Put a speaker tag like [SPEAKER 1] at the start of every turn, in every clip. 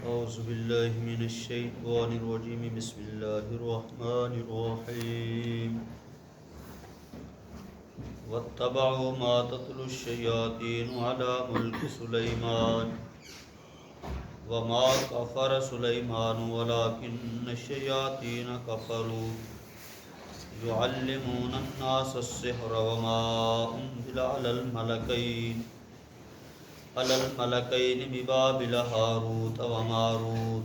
[SPEAKER 1] اعوذ باللہ من الشیطان الرجیم بسم اللہ الرحمن الرحیم واتبعوا ما تتلو الشیاطین علی ملک سلیمان وما کفر سلیمان ولکن الشیاطین کفروا يعلمون الناس السحر وما انزل على الملكين ببابل هاروت وماروت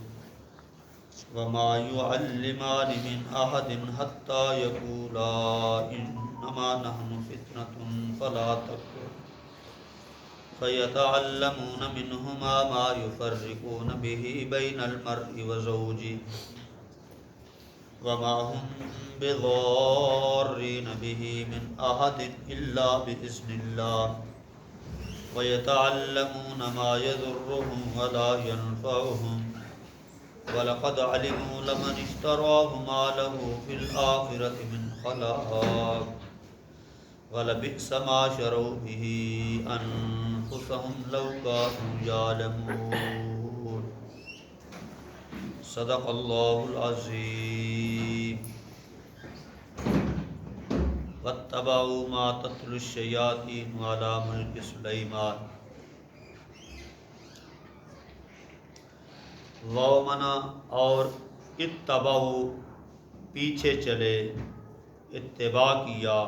[SPEAKER 1] وما يعلمان من أحد حتى يقولا إنما نحن فتنة فلا تكفر فيتعلمون منهما ما يفرقون به بين المرء وزوجه وما هم بضارين به من أحد إلا بإذن الله ويتعلمون ما يضرهم ولا ينفعهم ولقد علموا لمن اشتراه ما له في الآخرة من خلاق ولبئس ما شروا به أنفسهم لو كانوا يعلمون صدق اللہ العظیم واتبعوا ما تتلو الشیاطین علی ملک سلیمان ومنا اور اتبعوا پیچھے چلے اتباع کیا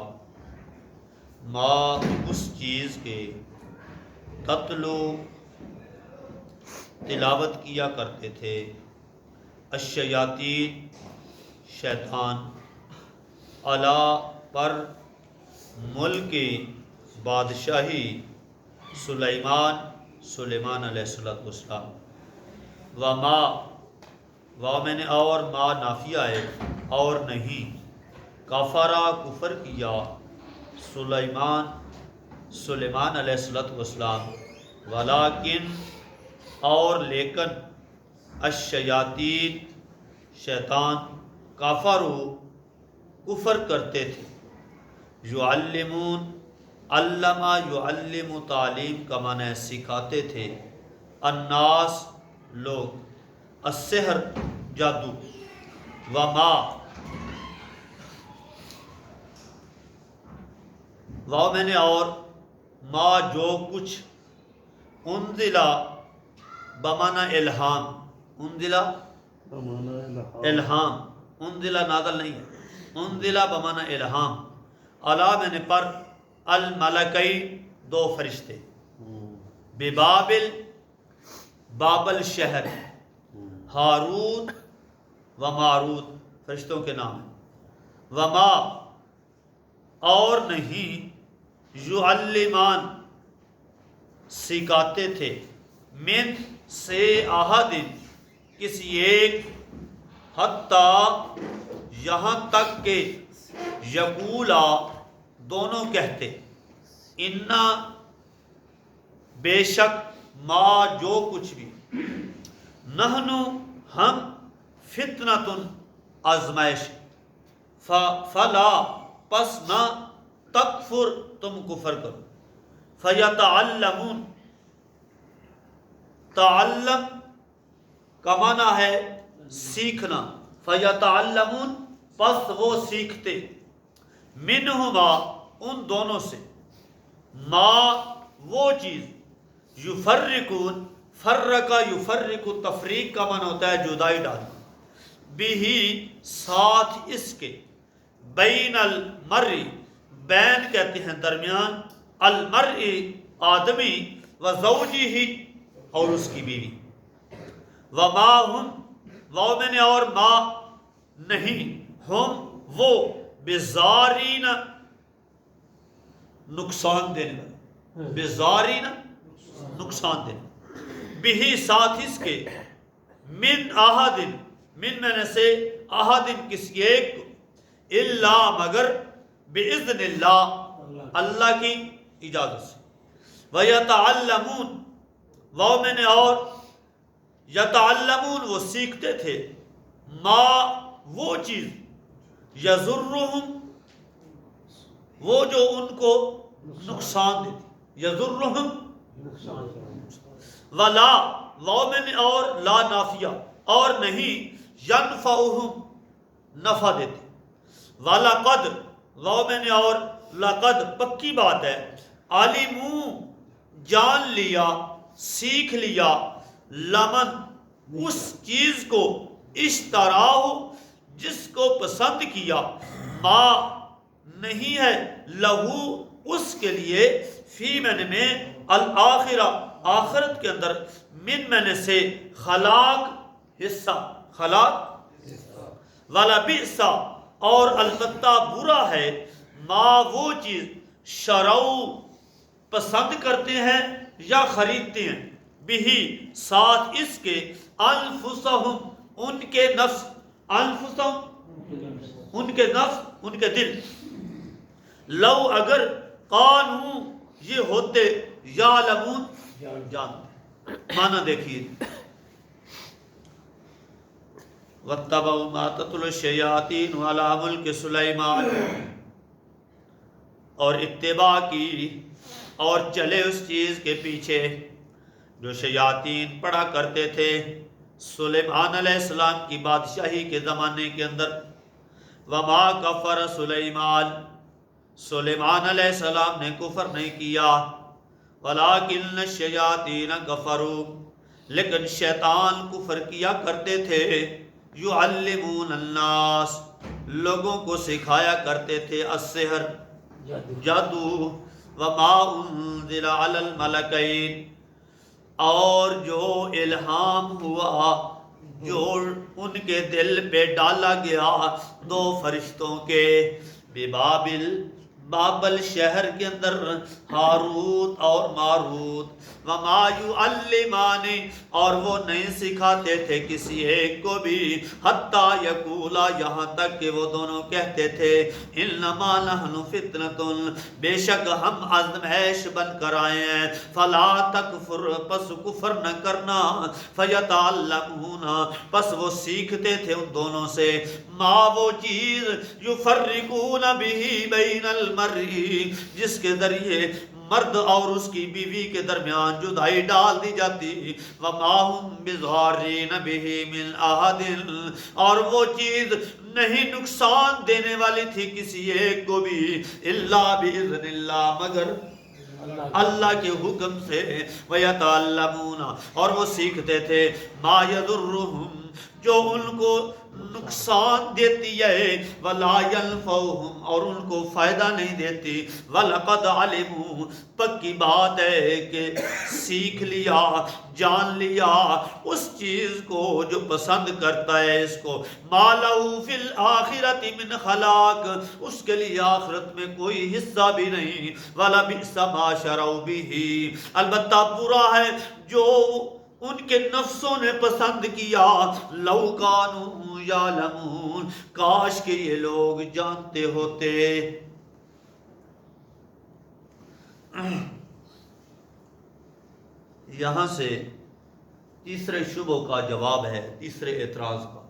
[SPEAKER 1] ما اس چیز کے تتلو تلاوت کیا کرتے تھے الشیاطین شیطان علی پر ملک بادشاہی سلیمان علیہ السلام وما میں نے اور ما نافیہ ہے اور نہیں کفرا کفر کیا سلیمان علیہ السلام ولیکن اور لیکن الشیاطین شیطان کفر کرتے تھے یعلمون علمہ یعلم تعلیم کا معنی سکھاتے تھے الناس لوگ السحر جادو وما میں نے اور ما جو کچھ انزلہ بمعنی الہام انزلہ الہام انزلہ نازل نہیں ہے انزلہ بمعنی الہام علی میں نے پر الملکین دو فرشتے ببابل بابل شہر ہاروت و ماروت فرشتوں کے نام ہیں وما اور نہیں یعلمان سکھاتے تھے من سے احد کسی ایک حتیٰ یہاں تک کہ یقولا دونوں کہتے انا بے شک ما جو کچھ بھی نحنو ہم فتنۃ آزمائش فلا پس نہ تکفر تم کفر کرو فیتعلمون تعلم کا معنی ہے سیکھنا فیتعلمون پس وہ سیکھتے منہما ان دونوں سے ما وہ چیز یفرقون فرقہ یفرق تفریق کا معنی ہوتا ہے جدائی ڈالنا بھی ساتھ اس کے بین المرء بین کہتے ہیں درمیان المرء آدمی و زوجہ اور اس کی بیوی وما ہم میں نے اور ما نہیں ہم وہ بزارین نقصان دینے بزارین نقصان دینے بھی ساتھ اس کے من احدن من میں سے احدن کسی ایک کو الا مگر باذن اللہ اللہ کی اجازت سے ویتعلمون میں نے اور یتعلمون وہ سیکھتے تھے ما وہ چیز یضرہم وہ جو ان کو نقصان دیتی یضرہم ولا واو میں نے اور لا نافیہ اور نہیں ینفعہم نفع دیتے. وَلَقَدْ واو میں نے اور لقد پکی بات ہے. عَلِمُوا جان لیا سیکھ لیا لمن اس چیز کو اشتراہ جس کو پسند کیا ما نہیں ہے لہو اس کے لیے فی میں الآخرہ آخرت کے اندر من میں سے خلاق حصہ خلاق والا بئس اور البتہ برا ہے ما وہ چیز شرعو پسند کرتے ہیں یا خریدتے ہیں بھی ساتھ اس کے انفسہم ان کے نفس انفسہم ان کے نفس ان کے دل لو اگر قانون یہ ہوتے یعلمون جانتے. معنی دیکھیے وَاتَّبَعُوا مَا تَتْلُو الشَّيَاطِينُ عَلَىٰ مُلْكِ سُلَيْمَانَ اور اتباع کی اور چلے اس چیز کے پیچھے جو شیاطین پڑھا کرتے تھے سلیمان علیہ السلام کی بادشاہی کے زمانے کے اندر. وَمَا كَفَرَ سُلَيْمَانَ سلیمان علیہ السلام نے کفر نہیں کیا. وَلَٰكِنَّ الشَّيَاطِينَ كَفَرُوا لیکن شیطان کفر کیا کرتے تھے. يُعَلِّمُونَ النَّاسَ لوگوں کو سکھایا کرتے تھے السحر جادو. وَمَا أُنزِلَ عَلَى الْمَلَكَيْنِ اور جو الہام ہوا جو ان کے دل پہ ڈالا گیا دو فرشتوں کے ببابل بابل شہر کے اندر ہاروت اور ماروت. وما یعلمان اور وہ نہیں سکھاتے تھے کسی ایک کو بھی حتیٰ یقولا یہاں تک کہ وہ دونوں کہتے تھے انما نحن فتنۃ بے شک ہم آزمائش بن کر آئے ہیں. فلا تکفر پس کفر نہ کرنا. فیتعلمون پس وہ سیکھتے تھے ان دونوں سے ما وہ چیز یفرقون به بین المرء جس کے ذریعے مرد اور اس کی بیوی کے درمیان جدائی ڈال دی جاتی. وما هم بضارین به من احد اور وہ چیز نہیں نقصان دینے والی تھی کسی ایک کو بھی الا باذن اللہ مگر اللہ کے حکم سے. وَيَتَعَلَّمُونَ اور وہ سیکھتے تھے ما يَضُرُّهُمْ جو ان کو نقصان دیتی ہے وَلَا يَنْفَعُهُمْ اور ان کو فائدہ نہیں دیتی. وَلَقَدْ عَلِمُوا پکی بات ہے کہ سیکھ لیا جان لیا اس چیز کو جو پسند کرتا ہے اس کو مَا لَهُ فِي الْآخِرَةِ مِنْ خَلَاقٍ اس کے لیے آخرت میں کوئی حصہ بھی نہیں. وَلَبِئْسَ مَا شَرَوْا بِهِ البتہ برا ہے جو ان کے نفسوں نے پسند کیا. لو کانوا یعلمون کاش کہ یہ لوگ جانتے ہوتے. یہاں سے تیسرے شبہ کا جواب ہے تیسرے اعتراض کا.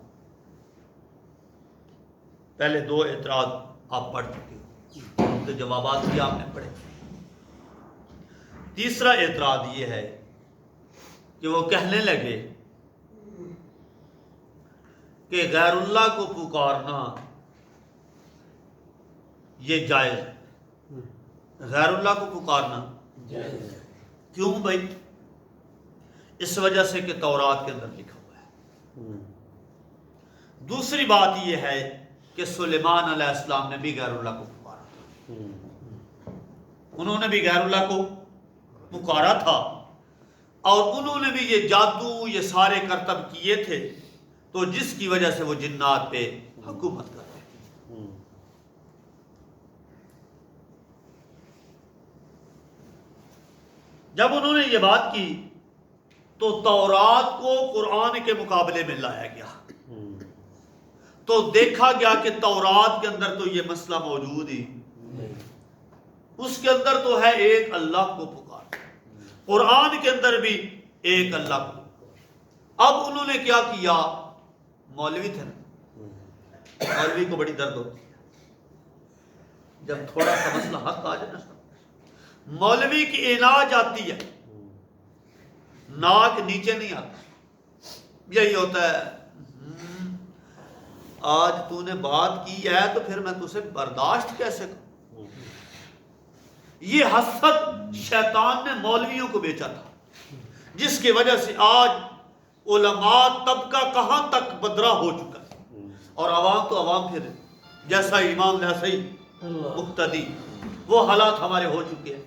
[SPEAKER 1] پہلے دو اعتراض آپ پڑھ چکے ہو تو جوابات بھی آپ نے پڑھے. تیسرا اعتراض یہ ہے کہ وہ کہنے لگے کہ غیر اللہ کو پکارنا یہ جائز ہے. غیر اللہ کو پکارنا کیوں بھائی؟ اس وجہ سے کہ تورات کے اندر لکھا ہوا ہے. دوسری بات یہ ہے کہ سلیمان علیہ السلام نے بھی غیر اللہ کو پکارا تھا. انہوں نے بھی غیر اللہ کو پکارا تھا اور انہوں نے بھی یہ جادو یہ سارے کرتب کیے تھے تو جس کی وجہ سے وہ جنات پہ حکومت کرتے تھے. جب انہوں نے یہ بات کی تو تورات کو قرآن کے مقابلے میں لایا گیا تو دیکھا گیا کہ تورات کے اندر تو یہ مسئلہ موجود ہی اس کے اندر تو ہے ایک اللہ کو پکار. قرآن کے اندر بھی ایک اللہ کو. اب انہوں نے کیا کیا؟ مولوی تھے نا، مولوی کو بڑی درد ہوتی ہے جب تھوڑا سا مسئلہ حق آ جائے نا. مولوی کی عناد آتی ہے، ناک نیچے نہیں آتا. یہی ہوتا ہے آج تو نے بات کی ہے تو پھر میں تجھے برداشت کیسے کروں. یہ حسد شیطان نے مولویوں کو بیچا تھا، جس کی وجہ سے آج علماء طبقہ کہاں تک بدرا ہو چکا ہے، اور عوام تو عوام پھر جیسا امام ویسا ہی مقتدی. وہ حالات ہمارے ہو چکے ہیں.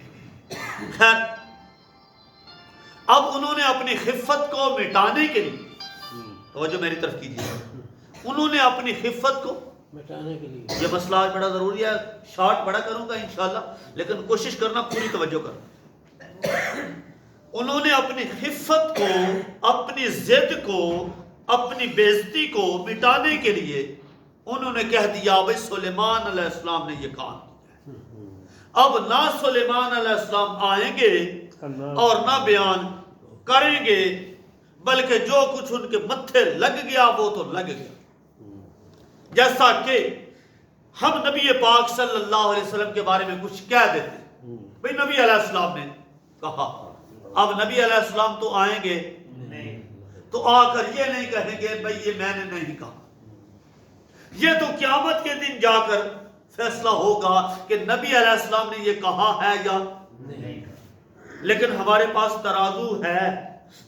[SPEAKER 1] خیر، اب انہوں نے اپنی خفت کو مٹانے کے لیے، توجہ میری طرف کیجیے، انہوں نے اپنی خفت کو مٹانے کے لیے، یہ مسئلہ آج بڑا ضروری ہے، شارٹ بڑا کروں گا انشاءاللہ لیکن کوشش کرنا پوری توجہ کرنا. انہوں نے اپنی خفت کو، اپنی ضد کو، اپنی بےزتی کو مٹانے کے لیے انہوں نے کہہ دیا بھائی سلیمان علیہ السلام نے یہ کام کیا. اب نہ سلیمان علیہ السلام آئیں گے اور نہ بیان کریں گے، بلکہ جو کچھ ان کے متھے لگ گیا وہ تو لگ گیا. جیسا کہ ہم نبی پاک صلی اللہ علیہ وسلم کے بارے میں کچھ کہہ دیتے ہیں، بھئی نبی علیہ السلام نے کہا. اب نبی علیہ السلام تو آئیں گے تو آ کر یہ نہیں کہیں گے بھئی یہ میں نے نہیں کہا. یہ تو قیامت کے دن جا کر فیصلہ ہوگا کہ نبی علیہ السلام نے یہ کہا ہے یا نہیں. لیکن ہمارے پاس ترازو ہے،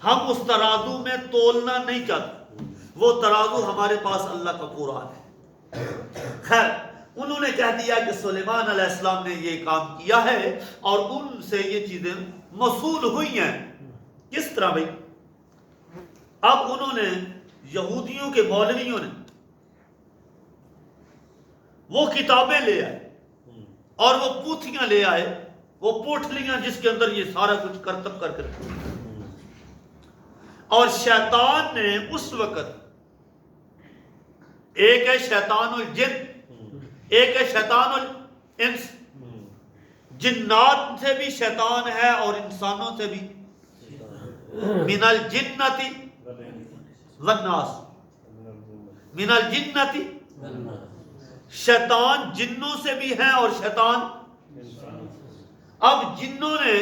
[SPEAKER 1] ہم اس ترازو میں تولنا نہیں چاہتے. وہ ترازو ہمارے پاس اللہ کا قرآن ہے. خیر، انہوں نے کہہ دیا کہ سلیمان علیہ السلام نے یہ کام کیا ہے اور ان سے یہ چیزیں موصول ہوئی ہیں. کس طرح بھائی؟ اب انہوں نے یہودیوں کے مولویوں نے وہ کتابیں لے آئے اور وہ پوتھیاں لے آئے، وہ پوٹلیاں جس کے اندر یہ سارا کچھ کرتب کر کے، اور شیطان نے اس وقت، ایک ہے شیطان الجن، ایک ہے شیطان الانس. جنات سے بھی شیطان ہے اور انسانوں سے بھی. من الجنۃ والناس، من الجنۃ، شیطان جنوں سے بھی ہے اور شیطان. اب جنوں نے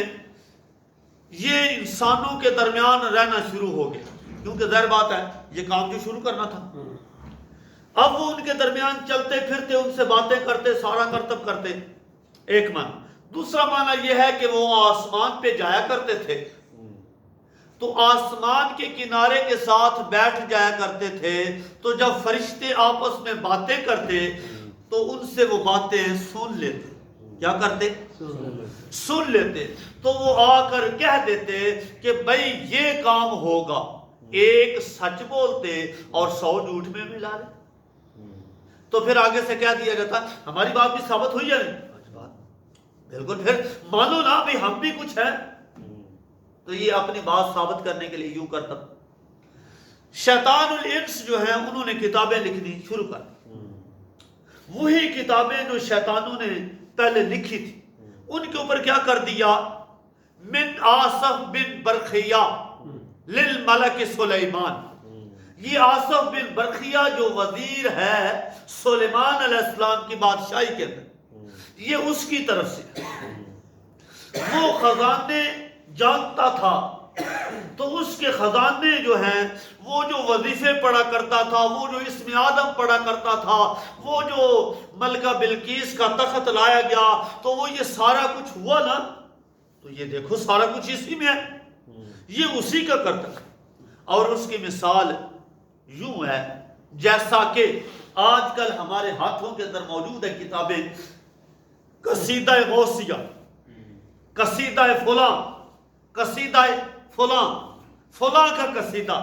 [SPEAKER 1] یہ انسانوں کے درمیان رہنا شروع ہو گیا، کیونکہ ظاہر بات ہے یہ کام جو شروع کرنا تھا. اب وہ ان کے درمیان چلتے پھرتے، ان سے باتیں کرتے، سارا کرتب کرتے. ایک معنی. دوسرا معنی یہ ہے کہ وہ آسمان پہ جایا کرتے تھے تو آسمان کے کنارے کے ساتھ بیٹھ جایا کرتے تھے، تو جب فرشتے آپس میں باتیں کرتے تو ان سے وہ باتیں سن لیتے. کیا کرتے؟ سن لیتے. تو وہ آ کر کہہ دیتے کہ بھائی یہ کام ہوگا. ایک سچ بولتے اور 100 جھوٹ میں ملا لے. تو پھر آگے سے کہہ دیا جاتا ہماری بات بھی ثابت ہوئی ہے بالکل، پھر مانو نا بھی ہم بھی کچھ ہیں. تو یہ اپنی بات ثابت کرنے کے لیے یوں کرتا. شیطان الانس جو ہیں انہوں نے کتابیں لکھنی شروع کر دی. وہی کتابیں جو شیطانوں نے پہلے لکھی تھی ان کے اوپر کیا کر دیا، من آصف بن برخیہ للملک سلیمان. یہ آصف بن برخیہ جو وزیر ہے سلیمان علیہ السلام کی بادشاہی کے اندر، یہ اس کی طرف سے وہ خزانے جانتا تھا. تو اس کے خزانے جو ہیں، وہ جو وظیفے پڑھا کرتا تھا، وہ جو اسم آدم پڑھا کرتا تھا، وہ جو ملکہ بلقیس کا تخت لایا گیا، تو وہ یہ سارا کچھ ہوا نا، تو یہ دیکھو سارا کچھ اسی میں ہے، یہ اسی کا کرتا ہے. اور اس کی مثال یوں ہے جیسا کہ آج کل ہمارے ہاتھوں کے اندر موجود ہے کتابیں، قصیدہ غوثیہ، قصیدہ فلاں، قصیدہ فلاں، فلاں کا قصیدہ،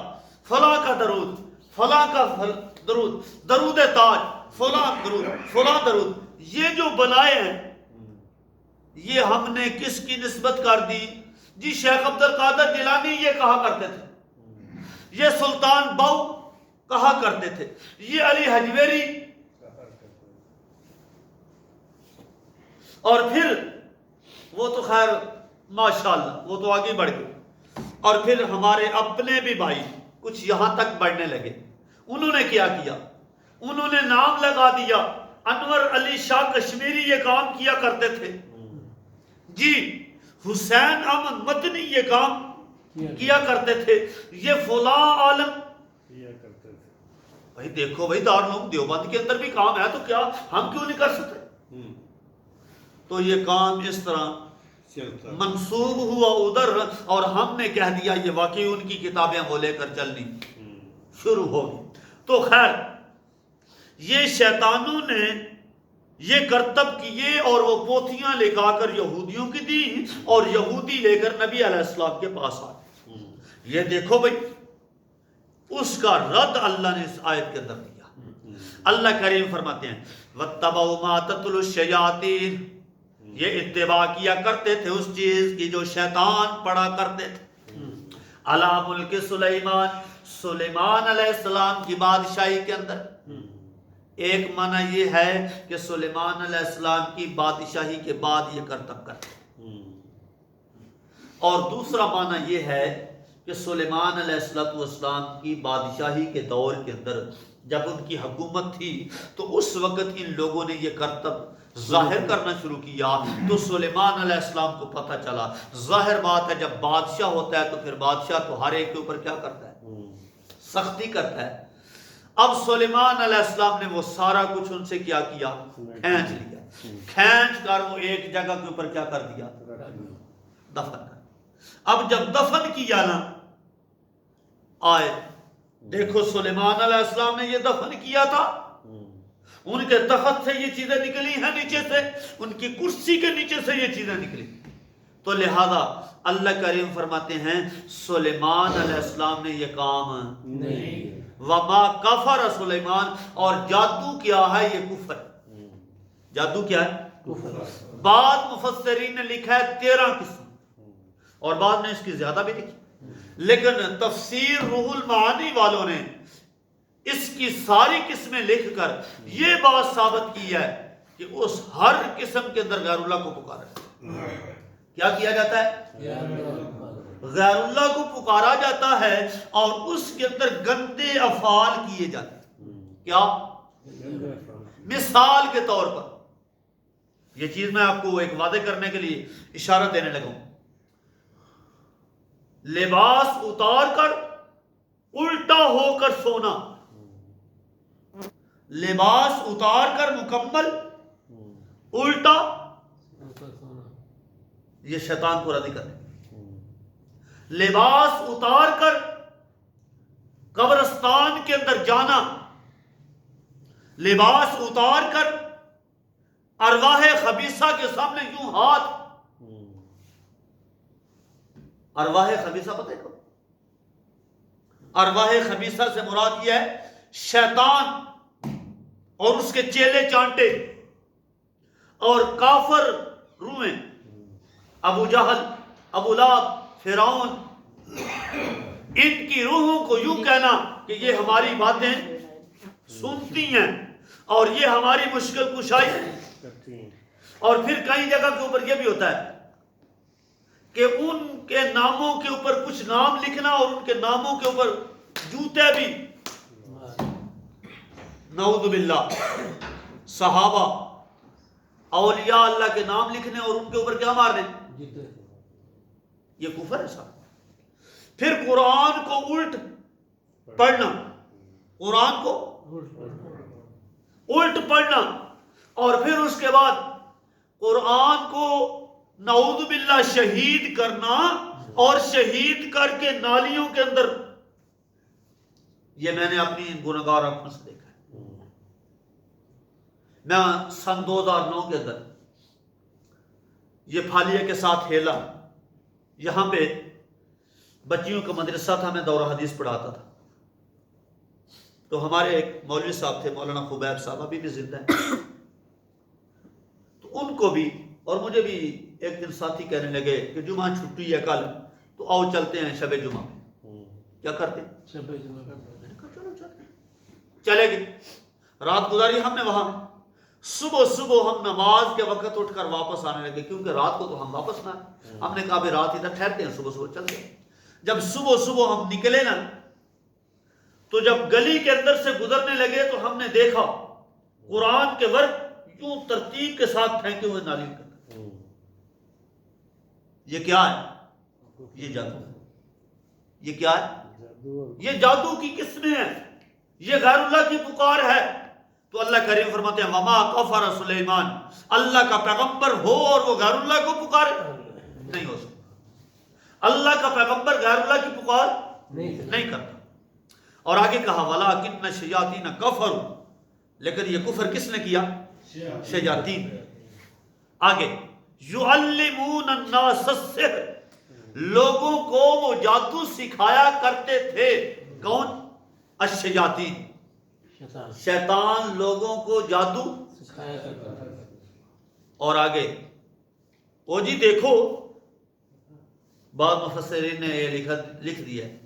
[SPEAKER 1] فلاں کا درود، فلاں کا درود، درود تاج، فلاں درود، فلاں درود. یہ جو بنائے ہیں یہ ہم نے کس کی نسبت کر دی؟ جی شیخ عبد القادر جیلانی یہ کہا کرتے تھے، یہ سلطان باؤ کہا کرتے تھے، یہ علی حجویری. اور پھر وہ تو خیر ماشاءاللہ وہ تو آگے بڑھ گئے. اور پھر ہمارے اپنے بھی بھائی کچھ یہاں تک بڑھنے لگے. انہوں نے کیا کیا؟ انہوں نے نام لگا دیا. انور علی شاہ کشمیری یہ کام کیا کرتے تھے جی، حسین احمد مدنی یہ کام کیا کرتے تھے، یہ فلاں عالم
[SPEAKER 2] کیا کرتے تھے.
[SPEAKER 1] بھائی دیکھو بھائی دارالعلوم دیوبند کے اندر بھی کام ہے تو کیا ہم کیوں نہیں کر سکتے؟ تو یہ کام اس طرح
[SPEAKER 2] چلتا
[SPEAKER 1] منسوب ہوا ادھر اور ہم نے کہہ دیا یہ واقعی ان کی کتابیں وہ لے کر چلنی شروع ہوگی. تو خیر یہ شیطانوں نے یہ کرتب کیے اور وہ پوتھیاں لے کر یہودیوں کی دی اور یہودی لے کر نبی علیہ السلام کے پاس آئے. یہ دیکھو بھائی اس کا رد اللہ نے اس آیت کے اندر دیا. اللہ کریم فرماتے ہیں وَاتَّبَعُوا مَا تَتْلُو الشَّيَاطِينُ، یہ اتباع کیا کرتے تھے اس چیز کی جو شیطان پڑھا کرتے تھے. علی ملک سلیمان، سلیمان علیہ السلام کی بادشاہی کے اندر. ایک معنی یہ ہے کہ سلیمان علیہ السلام کی بادشاہی کے بعد یہ کرتب کرتے، اور دوسرا معنی یہ ہے کہ سلیمان علیہ السلام کی بادشاہی کے دور کے اندر جب ان کی حکومت تھی تو اس وقت ان لوگوں نے یہ کرتب ظاہر کرنا شروع کیا. تو سلیمان علیہ السلام کو پتہ چلا. ظاہر بات ہے جب بادشاہ ہوتا ہے تو پھر بادشاہ تو ہر ایک کے اوپر کیا کرتا ہے؟ سختی کرتا ہے. اب سلیمان علیہ السلام نے وہ سارا کچھ ان سے کیا کھینچ لیا. کھینچ کر وہ ایک جگہ کے اوپر کیا کر دیا؟ دفن کر. اب جب دفن کیا نا آئے دیکھو سلیمان علیہ السلام نے یہ دفن کیا تھا، ان کے تخت سے یہ چیزیں نکلی ہیں نیچے سے، ان کی کرسی کے نیچے سے یہ چیزیں نکلی. تو لہذا اللہ کریم فرماتے ہیں سلیمان علیہ السلام نے یہ کام نہیں. وما کفر سلیمان، اور جادو کیا ہے یہ کفر. جادو کیا ہے؟ بعض مفسرین نے لکھا ہے 13 قسم اور بعض نے اس کی زیادہ بھی لکھی، لیکن تفسیر روح المعانی والوں نے اس کی ساری قسمیں لکھ کر یہ بات ثابت کی ہے کہ اس ہر قسم کے اندر غیر اللہ کو پکارا. کیا کیا جاتا ہے؟ غیر اللہ کو پکارا جاتا ہے اور اس کے اندر گندے افعال کیے جاتے ہیں. کیا؟ مثال کے طور پر یہ چیز میں آپ کو ایک وعدے کرنے کے لیے اشارہ دینے لگا ہوں. لباس اتار کر الٹا ہو کر سونا، لباس اتار کر مکمل الٹا، یہ شیطان کو راضی کرنے. لباس اتار کر قبرستان کے اندر جانا، لباس اتار کر ارواح خبیثہ کے سامنے یوں ہاتھ. ارواح خبیثہ پتہ ہے؟ ارواح خبیثہ سے مراد یہ ہے شیطان اور اس کے چیلے چانٹے اور کافر روحیں، ابو جہل، ابو لہب، فرعون، ان کی روحوں کو یوں کہنا کہ یہ ہماری باتیں سنتی ہیں اور یہ ہماری مشکل کشائی کرتی ہیں. اور پھر کئی جگہ کے اوپر یہ بھی ہوتا ہے کہ ان کے ناموں کے اوپر کچھ نام لکھنا اور ان کے ناموں کے اوپر جوتے بھی. نعوذ باللہ. صحابہ اولیاء اللہ کے نام لکھنے اور ان کے اوپر کیا مارنے، یہ کفر ہے صاحب. پھر قرآن کو الٹ پڑھنا، قرآن کو الٹ پڑھنا اور پھر اس کے بعد قرآن کو نعوذ باللہ شہید کرنا اور شہید کر کے نالیوں کے اندر. یہ میں نے اپنی گناہگار آنکھوں سے دیکھا ہے. میں سن 2009 کے اندر یہ پھالیہ کے ساتھ ہیلا، یہاں پہ بچیوں کا مدرسہ تھا، میں دورہ حدیث پڑھاتا تھا. تو ہمارے ایک مولوی صاحب تھے مولانا خبیب صاحب، ابھی بھی زندہ ہیں. تو ان کو بھی اور مجھے بھی ایک دن ساتھی کہنے لگے کہ جمعہ چھٹی ہے کل، تو آؤ چلتے ہیں شب جمعہ. کیا کرتے ہیں؟ شب جمعہ. چلے گئے، رات گزاری ہم نے وہاں. صبح ہم نماز کے وقت اٹھ کر واپس آنے لگے کیونکہ رات کو تو ہم واپس نہ آئے. ہم نے کہا بھی رات ادھر ٹھہرتے ہیں، صبح چل گئے. جب صبح ہم نکلے نا تو جب گلی کے اندر سے گزرنے لگے تو ہم نے دیکھا قرآن کے ورق یوں ترتیب کے ساتھ پھینکے ہوئے نالی کے اندر. یہ کیا ہے؟ یہ جادو. یہ کیا ہے؟ یہ جادو کی قسمیں ہیں، یہ غیر اللہ کی پکار ہے۔ تو اللہ کریم فرماتے ہیں وما کفر سلیمان، اللہ کا پیغمبر ہو اور وہ غیر اللہ کو پکارے، نہیں ہو سکتا۔ اللہ کا پیغمبر غیر اللہ کی پکار نہیں کرتا۔ اور آگے کہا وَلَٰكِنَّ الشَّيَاطِينَ كَفَرُوا، لیکن یہ کفر کس نے کیا؟ شیاطین۔ آگے يُعَلِّمُونَ النَّاسَ السِّحْرَ، لوگوں کو وہ جادو سکھایا کرتے تھے۔ کون؟ الشیاطین، شیطان لوگوں کو جادو سکھایا کرتا تھا۔ اور آگے وہ جی دیکھو، بعض مفسرین نے یہ لکھ دیا ہے،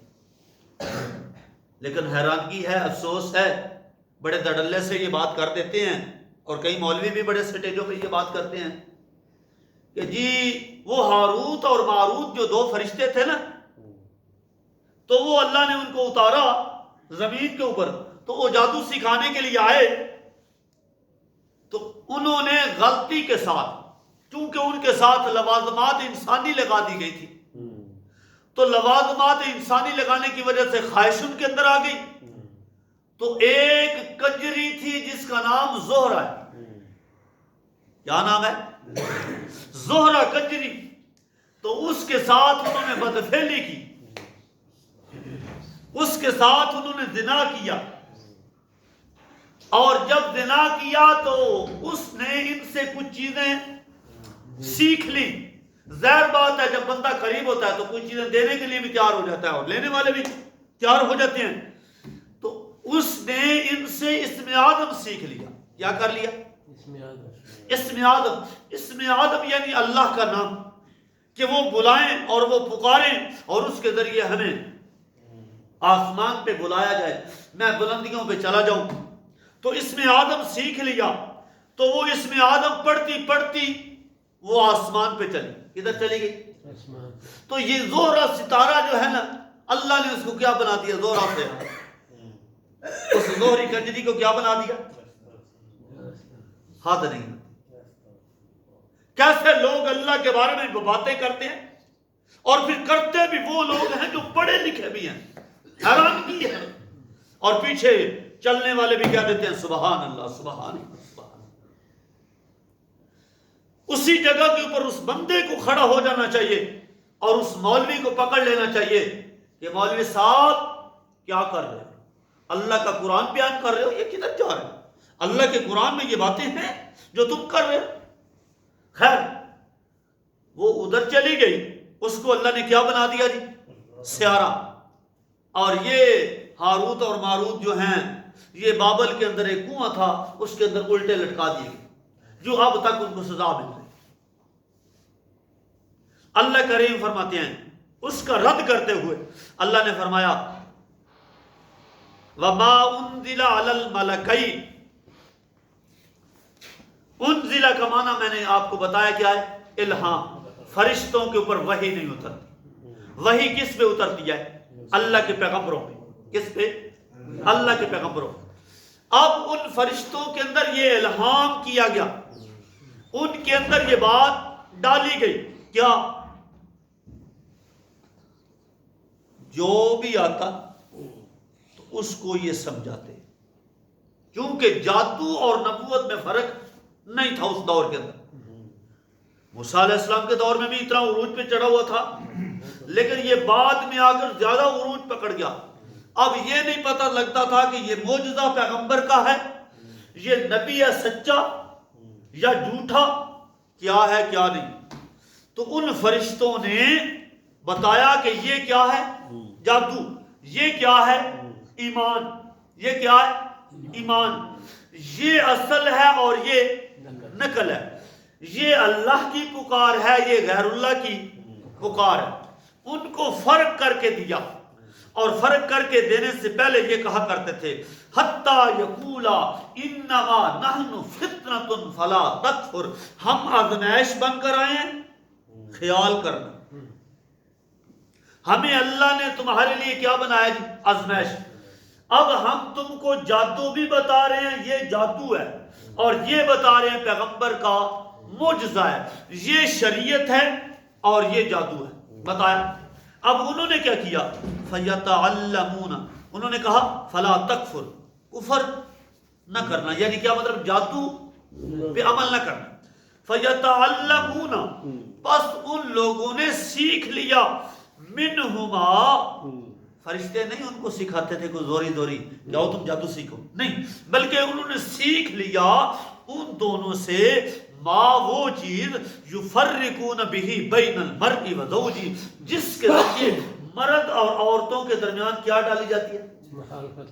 [SPEAKER 1] لیکن حیرانگی ہے، افسوس ہے، بڑے دڑلے سے یہ بات کر دیتے ہیں، اور کئی مولوی بھی بڑے سٹیجوں پہ یہ بات کرتے ہیں کہ جی وہ ہاروت اور ماروت جو دو فرشتے تھے نا، تو وہ اللہ نے ان کو اتارا زمین کے اوپر، تو وہ جادو سکھانے کے لیے آئے، تو انہوں نے غلطی کے ساتھ، چونکہ ان کے ساتھ لوازمات انسانی لگا دی گئی تھی، تو لوازمات انسانی لگانے کی وجہ سے خواہش ان کے اندر آ گئی، تو ایک کنجری تھی جس کا نام زہرہ ہے۔ کیا نام ہے؟ زہرہ کنجری۔ تو اس کے ساتھ انہوں نے بدفعلی کی، اس کے ساتھ انہوں نے زنا کیا، اور جب زنا کیا تو اس نے ان سے کچھ چیزیں سیکھ لی۔ ظاہر بات ہے جب بندہ قریب ہوتا ہے تو کچھ چیزیں دینے کے لیے بھی تیار ہو جاتا ہے اور لینے والے بھی تیار ہو جاتے ہیں۔ تو اس نے ان سے اسم آدم سیکھ لیا۔ کیا کر لیا؟ اسم آدم۔ اسم آدم یعنی اللہ کا نام، کہ وہ بلائیں اور وہ پکاریں اور اس کے ذریعے ہمیں آسمان پہ بلایا جائے، میں بلندیوں پہ چلا جاؤں۔ تو اسم آدم سیکھ لیا، تو وہ اسم آدم پڑھتی پڑھتی وہ آسمان پہ چلی۔ کدھر چلی گئی؟ تو یہ زہرہ ستارہ جو ہے نا، اللہ نے اس کو کیا بنا دیا؟ زہرہ سے اس زہری کنجری کو کیا بنا دیا؟ حد نہیں۔ کیسے لوگ اللہ کے بارے میں باتیں کرتے ہیں، اور پھر کرتے بھی وہ لوگ ہیں جو پڑھے لکھے بھی ہیں، حیرانگی ہے، اور پیچھے چلنے والے بھی کہہ دیتے ہیں سبحان اللہ سبحان اللہ سبحان اللہ۔ اسی جگہ کے اوپر اس بندے کو کھڑا ہو جانا چاہیے اور اس مولوی کو پکڑ لینا چاہیے کہ مولوی صاحب کیا کر رہے ہو؟ اللہ کا قرآن بیان کر رہے ہو، یہ کدھر جا رہے ہو؟ اللہ کے قرآن میں یہ باتیں ہیں جو تم کر رہے ہو۔ خیر وہ ادھر چلی گئی، اس کو اللہ نے کیا بنا دیا جی؟ سیارہ۔ اور یہ ہاروت اور ماروت جو ہیں، یہ بابل کے اندر ایک کنواں تھا، اس کے اندر الٹے لٹکا دیے گئے، جو اب تک ان کو سزا مل رہی۔ اللہ کریم فرماتے ہیں اس کا رد کرتے ہوئے اللہ نے فرمایا وَمَا أُنزِلَ عَلَى الْمَلَكَيْنِ، انزلہ کا معنی میں نے آپ کو بتایا کیا ہے؟ الہام۔ فرشتوں کے اوپر وحی نہیں اترتی۔ وحی کس پہ اترتی ہے؟ اللہ کے پیغمبروں پہ۔ کس پہ؟ اللہ کے پیغمبروں پہ۔ اب ان فرشتوں کے اندر یہ الہام کیا گیا، ان کے اندر یہ بات ڈالی گئی، کیا؟ جو بھی آتا تو اس کو یہ سمجھاتے، کیونکہ جادو اور نبوت میں فرق نہیں تھا اس دور کے اندر۔ موسیٰ علیہ السلام کے دور میں بھی اتنا عروج پہ چڑھا ہوا تھا، لیکن یہ بعد میں آ کر زیادہ عروج پکڑ گیا۔ اب یہ نہیں پتہ لگتا تھا کہ یہ معجزہ پیغمبر کا ہے، یہ نبی ہے سچا یا جھوٹا، کیا ہے کیا نہیں۔ تو ان فرشتوں نے بتایا کہ یہ کیا ہے؟ جادو۔ یہ کیا ہے؟ ایمان۔ یہ کیا ہے؟ ایمان۔ یہ اصل ہے اور یہ نقل ہے۔ یہ اللہ کی پکار ہے، یہ غیر اللہ کی پکار ہے۔ ان کو فرق کر کے دیا، اور فرق کر کے دینے سے پہلے یہ کہا کرتے تھے حتیٰ یقولا انما نحن فتنۃ فلا تکفر، ہم آزمائش بن کر آئے ہیں، خیال کرنا ہمیں اللہ نے تمہارے لیے کیا بنایا جی؟ آزمائش۔ اب ہم تم کو جادو بھی بتا رہے ہیں، یہ جادو ہے، اور یہ بتا رہے ہیں پیغمبر کا معجزہ ہے، یہ شریعت ہے اور یہ جادو ہے۔ بتایا اب انہوں نے کیا کیا؟ فَيَتَعَلَّمُونَ، انہوں نے کہا فَلَا تَكْفُرْ، کفر نہ کرنا، یعنی کیا مطلب؟ جادو پہ عمل نہ کرنا. فَيَتَعَلَّمُونَ، بس ان لوگوں نے سیکھ لیا، منہما، فرشتے نہیں ان کو سکھاتے تھے کوئی زوری زوری کہ آؤ تم جادو سیکھو، نہیں، بلکہ انہوں نے سیکھ لیا ان دونوں سے ما، وہ چیز، یفرقون بہ بین المرء و زوجہ، جس کے ذریعے مرد اور عورتوں کے درمیان کیا ڈالی جاتی ہے؟
[SPEAKER 2] مخالفت.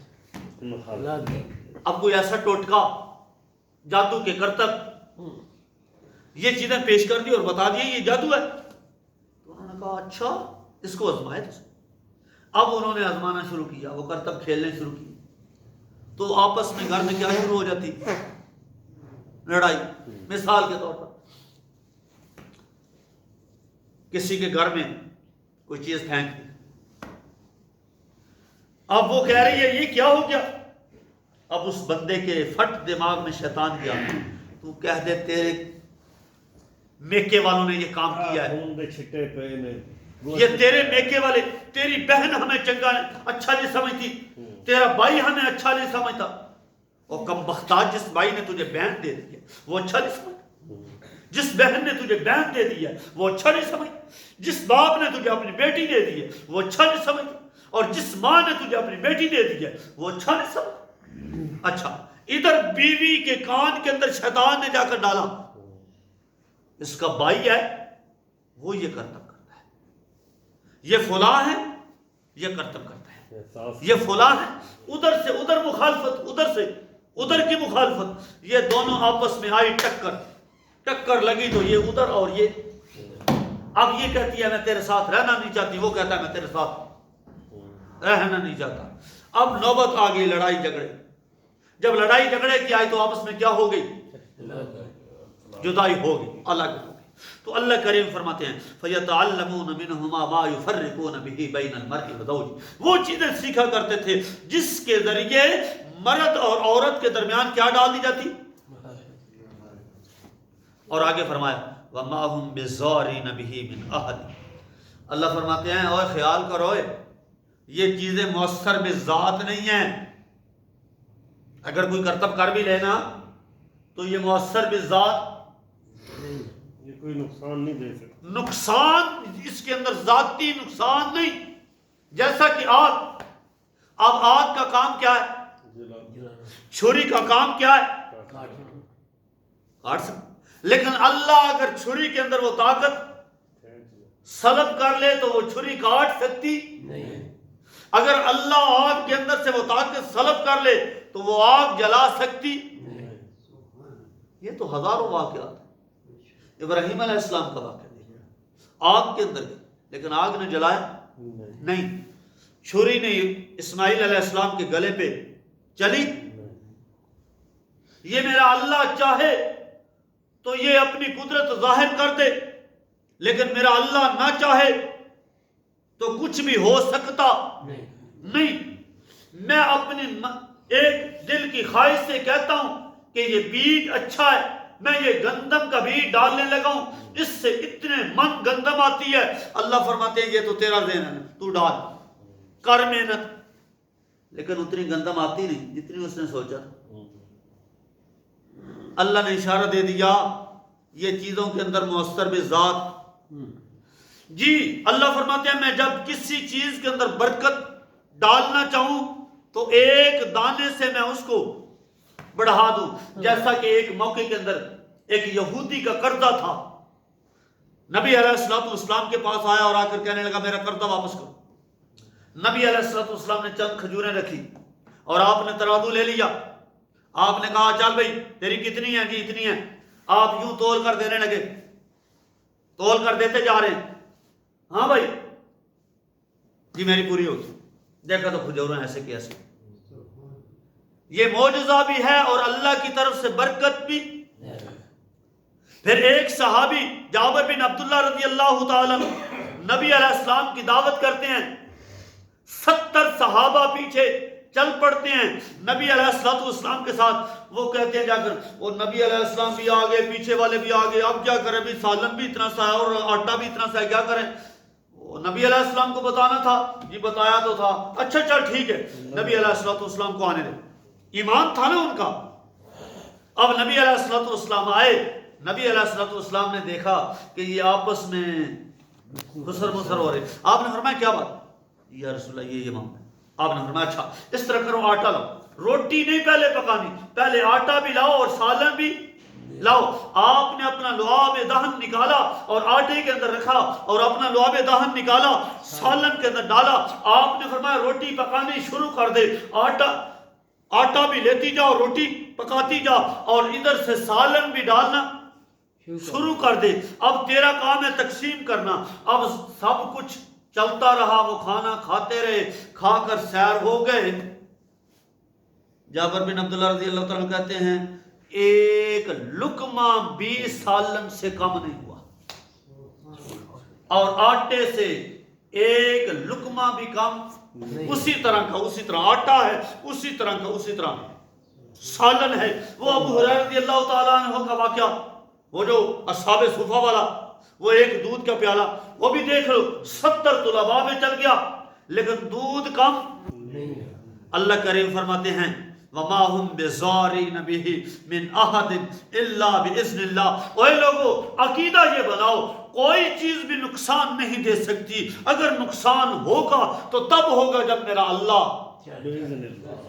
[SPEAKER 1] اب کوئی ایسا ٹوٹکا جادو کے کرتب یہ چیزیں پیش کر دی اور بتا دی یہ جادو ہے، تو انہوں نے کہا اچھا اس کو آزمائے تو. اب انہوں نے آزمانا شروع کیا، وہ کرتب کھیلنے شروع کی، تو آپس میں گھر میں کیا شروع ہو جاتی؟ لڑائی. مثال کے طور پر کسی کے گھر میں کوئی چیز پھینک دی، اب وہ کہہ رہی ہے یہ کیا ہو گیا؟ اب اس بندے کے فٹ دماغ میں شیطان گیا، تو کہہ دے تیرے میکے والوں نے یہ کام کیا ہے،
[SPEAKER 2] خون دے چھٹے پے نے،
[SPEAKER 1] یہ تیرے میکے والے، تیری بہن ہمیں چنگا اچھا نہیں سمجھتی، تیرا بھائی ہمیں اچھا نہیں سمجھتا. اور کم بختہ، جس بھائی نے تجھے بہن دے دی ہے وہ اچھا نہیں سمجھتا، جس بہن نے تجھے بہن دے دی ہے وہ اچھا نہیں سمجھتا، جس باپ نے تجھے اپنی بیٹی دے دی ہے وہ اچھا نہیں سمجھتا، اور جس ماں نے تجھے اپنی بیٹی دے دی ہے وہ اچھا نہیں سمجھتا. اچھا ادھر بیوی کے کان کے اندر شیطان نے جا کر ڈالا اس کا بھائی ہے وہ یہ کرتب کرتا ہے، یہ فلاں ہے یہ کرتب کرتا ہے، یہ فلاں ہے، ادھر سے ادھر مخالفت، ادھر سے ادھر کی مخالفت، یہ دونوں آپس میں آئی ٹکر لگی تو یہ ادھر اور یہ. اب یہ کہتی ہے میں تیرے ساتھ رہنا نہیں چاہتی، وہ کہتا ہے میں تیرے ساتھ رہنا نہیں چاہتا. اب نوبت آ گئی لڑائی جھگڑے. جب لڑائی جھگڑے کی آئی تو آپس میں کیا ہو گئی؟ جدائی ہو گئی، الگ ہو گئی. تو اللہ کریم فرماتے ہیں فَيَتَعَلَّمُونَ مِنْهُمَا مَا يُفَرِّقُونَ بِهِ بَيْنَ الْمَرْءِ وَزَوْجِهِ، وہ چیزیں سیکھا کرتے تھے جس کے ذریعے مرد اور عورت کے درمیان کیا ڈال دی جاتی. اور آگے فرمایا وَمَا هُمْ بِضَارِّينَ بِهِ مِنْ أَحَدٍ، اللہ فرماتے ہیں اور خیال کرو یہ چیزیں مؤثر بذات نہیں ہیں. اگر کوئی کرتب کر بھی لینا تو یہ مؤثر بذات،
[SPEAKER 2] یہ کوئی نقصان نہیں دے سکتا،
[SPEAKER 1] نقصان اس کے اندر ذاتی نقصان نہیں. جیسا کہ آگ، اب آگ کا کام کیا ہے؟ چھری کا کام کیا ہے؟ کاٹ سکتا. لیکن اللہ اگر چھری کے اندر وہ طاقت سلب کر لے تو وہ چھری کاٹ سکتی نہیں. اگر اللہ آگ کے اندر سے وہ طاقت سلب کر لے تو وہ آگ جلا سکتی نہیں. یہ تو ہزاروں واقعات ہیں. ابراہیم علیہ السلام کا واقعہ دیکھیں، آگ کے اندر گئی لیکن آگ نے جلایا نہیں. چھری نے اسماعیل علیہ السلام کے گلے پہ چلی. یہ میرا اللہ چاہے تو یہ اپنی قدرت ظاہر کر دے، لیکن میرا اللہ نہ چاہے تو کچھ بھی ہو سکتا نہیں. میں اپنی ایک دل کی خواہش سے کہتا ہوں کہ یہ بیج اچھا ہے، میں یہ گندم کا بیج ڈالنے لگا ہوں، اس سے اتنے من گندم آتی ہے. اللہ فرماتے ہیں یہ تو تیرا ذہن ہے، تو ڈال کر محنت، لیکن اتنی گندم آتی نہیں جتنی اس نے سوچا. اللہ نے اشارہ دے دیا یہ چیزوں کے اندر مؤثر بذات. جی اللہ فرماتے ہیں میں جب کسی چیز کے اندر برکت ڈالنا چاہوں تو ایک دانے سے میں اس کو بڑھا دوں. جیسا کہ ایک موقع کے اندر ایک یہودی کا قرضہ تھا، نبی علیہ السلام کے پاس آیا اور آ کر کہنے لگا میرا قرضہ واپس کرو. نبی علیہ السلام نے چند کھجوریں رکھی اور آپ نے ترازو لے لیا. آپ نے کہا چل بھائی تیری کتنی ہیں؟ جی اتنی ہیں. آپ یوں تول کر دینے لگے، تول کر دیتے جا رہے ہیں. ہاں بھائی جی میری پوری ہوگی. دیکھا تو کھجوریں ایسے کی ایسے. یہ معجزہ بھی ہے اور اللہ کی طرف سے برکت بھی. پھر ایک صحابی جابر بن عبداللہ رضی اللہ تعالیٰ نبی علیہ السلام کی دعوت کرتے ہیں. 70 صحابہ پیچھے چل پڑتے ہیں نبی علیہ السلام کے ساتھ. وہ کہتے ہیں جا کر اور نبی علیہ السلام بھی آگے، پیچھے والے بھی آگے. اب کیا کریں بھی، سالن بھی اتنا سا ہے اور آٹا بھی اتنا سا ہے، کیا کریں؟ نبی علیہ السلام کو بتانا تھا، یہ بتایا تو تھا، اچھا چل ٹھیک ہے، نبی علیہ السلام کو آنے دے، ایمان تھا نا ان کا۔ اب نبی علیہ السلام آئے، نبی علیہ السلام نے دیکھا کہ یہ آپس میں خسر مسر ہو رہے، آپ نے فرمایا کیا بات؟ یا رسول اللہ یہ امام ہے۔ آپ نے فرمایا اچھا اس طرح کرو، آٹا لاؤ، روٹی نہیں پہلے پکانی، پہلے آٹا بھی لاؤ اور سالن بھی لاؤ۔ آپ نے اپنا لعاب دہن نکالا اور آٹے کے اندر رکھا، اور اپنا لعاب دہن نکالا سالن کے اندر ڈالا۔ آپ نے فرمایا روٹی پکانی شروع کر دے، آٹا بھی لیتی جاؤ، روٹی پکاتی جا، اور ادھر سے سالن بھی ڈالنا شروع کر دے۔ اب تیرا کام ہے تقسیم کرنا۔ اب سب کچھ چلتا رہا، وہ کھانا کھاتے رہے، کھا کر سیر ہو گئے۔ جابر بن عبداللہ رضی اللہ تعالیٰ کہتے ہیں ایک لقمہ بھی سالن سے کم نہیں ہوا، اور آٹے سے ایک لقمہ بھی کم، اسی طرح کا اسی طرح آٹا ہے، اسی طرح کا اسی طرح سالن ہے۔ وہ ابو ہریرہ رضی اللہ تعالیٰ عنہ کا واقعہ، وہ جو اصحاب صفہ والا، وہ ایک دودھ کا پیالہ، وہ بھی دیکھ لو 70 طلباء میں چل گیا لیکن دودھ کم۔ اللہ کریم فرماتے ہیں وَمَا هُمْ بِزَارِينَ بِهِ مِنْ أَحَدٍ إِلَّا بِإِذْنِ اللَّهِ۔ اے لوگو عقیدہ یہ بناؤ، کوئی چیز بھی نقصان نہیں دے سکتی، اگر نقصان ہوگا تو تب ہوگا جب میرا اللہ۔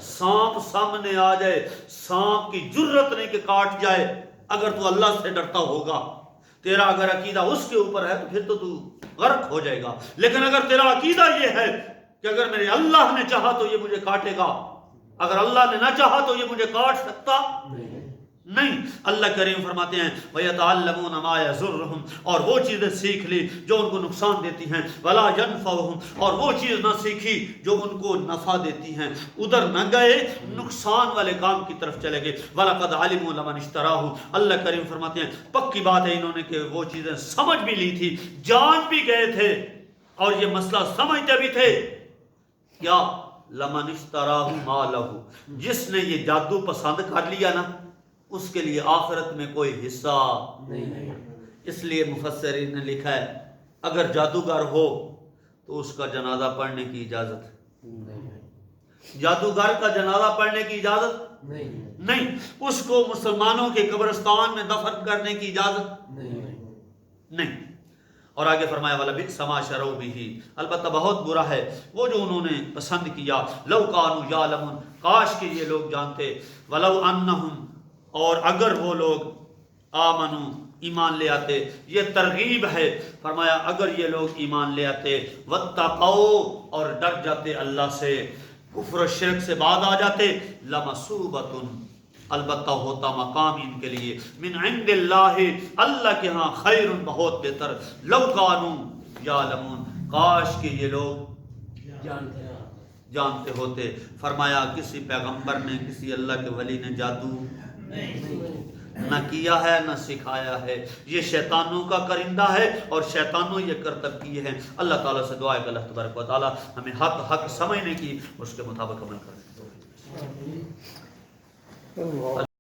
[SPEAKER 1] سانپ سامنے آ جائے، سانپ کی جرت نہیں کہ کاٹ جائے، اگر تو اللہ سے ڈرتا ہوگا، تیرا اگر عقیدہ اس کے اوپر ہے تو پھر تو غرق ہو جائے گا۔ لیکن اگر تیرا عقیدہ یہ ہے کہ اگر میرے اللہ نے چاہا تو یہ مجھے کاٹے گا، اگر اللہ نے نہ چاہا تو یہ مجھے کاٹ سکتا نہیں۔ اللہ کریم فرماتے ہیں وَيَتَعَلَّمُونَ مَا يَضُرُّهُمْ، اور وہ چیزیں سیکھ لی جو ان کو نقصان دیتی ہیں، وَلَا يَنفَعُهُمْ، اور وہ چیز نہ سیکھی جو ان کو نفع دیتی ہیں، ادھر نہ گئے، نقصان والے کام کی طرف چلے گئے۔ وَلَقَدْ عَلِمُوا لَمَنِ اشْتَرَاهُ، اللہ کریم فرماتے ہیں پکی بات ہے انہوں نے کہ وہ چیزیں سمجھ بھی لی تھی، جان بھی گئے تھے، اور یہ مسئلہ سمجھتے بھی تھے کیا لمن اشتراہ ما لہو، جس نے یہ جادو پسند کر لیا نا اس کے لیے آخرت میں کوئی حصہ نہیں۔ اس لیے مفسرین نے لکھا ہے اگر جادوگر ہو تو اس کا جنازہ پڑھنے کی اجازت نہیں، جادوگر کا جنازہ پڑھنے کی اجازت نہیں، اس کو مسلمانوں کے قبرستان میں دفن کرنے کی اجازت نہیں۔ اور آگے فرمایا وَلَبِئْسَ مَا شَرَوْا بِهِ، البتہ بہت برا ہے وہ جو انہوں نے پسند کیا، لَوْ كَانُوا يَعْلَمُونَ، کاش کہ یہ لوگ جانتے، وَلَوْ أَنَّهُمْ، اور اگر وہ لوگ آمنوا، ایمان لے آتے، یہ ترغیب ہے، فرمایا اگر یہ لوگ ایمان لے آتے، وَاتَّقَوْا، اور ڈر جاتے اللہ سے، کفر و شرک سے بعد آ جاتے، لَمَثُوبَةٌ، البتہ ہوتا مقام ان کے لیے، من عند اللہ، اللہ کے ہاں، خیر، بہت بہتر، لو کانوا یعلمون، کاش کہ یہ لوگ جانتے ہوتے۔ فرمایا کسی پیغمبر نے، کسی اللہ کے ولی نے جادو نہ کیا ہے نہ سکھایا ہے، یہ شیطانوں کا کرندہ ہے اور شیطانوں یہ کرتب کیے ہیں۔ اللہ تعالیٰ سے دعا ہے کہ اللہ تبارک و تعالیٰ ہمیں حق سمجھنے کی، اس کے مطابق عمل کرنے کی توفیق۔